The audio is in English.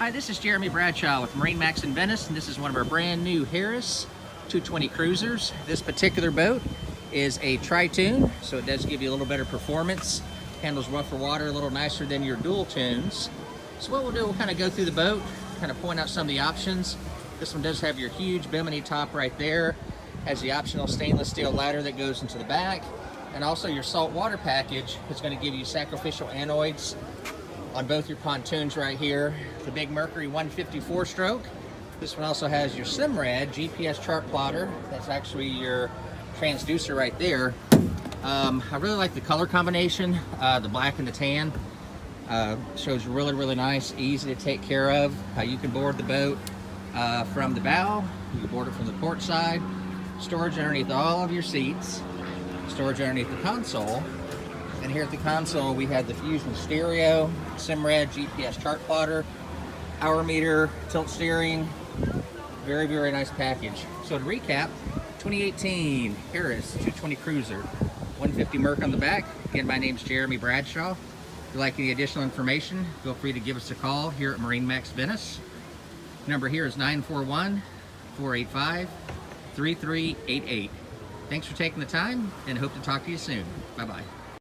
Hi, this is Jeremy Bradshaw with MarineMax in Venice, and this is one of our brand new Harris 220 cruisers. This particular boat is a Pontoon, so it does give you a little better performance. Handles rougher water a little nicer than your dual tunes. So what we'll do, we'll kind of go through the boat, kind of point out some of the options. This one does have your huge bimini top right there, has the optional stainless steel ladder that goes into the back, and also your salt water package is going to give you sacrificial anoids on both your pontoons right here. The big Mercury 154 stroke. This one also has your Simrad GPS chart plotter. That's actually your transducer right there. I really like the color combination, the black and the tan. Shows really nice, easy to take care of. You can board the boat from the bow, you can board it from the port side, storage underneath all of your seats, storage underneath the console. And here at the console we have the Fusion stereo, Simrad GPS chart plotter, hour meter, tilt steering. Very nice package. So to recap, 2018 Harris 220 Cruiser, 150 Merc on the back. Again, my name's Jeremy Bradshaw. If you'd like any additional information, feel free to give us a call here at MarineMax Venice. Number here is 941-485-3388. Thanks for taking the time, and hope to talk to you soon. Bye-bye.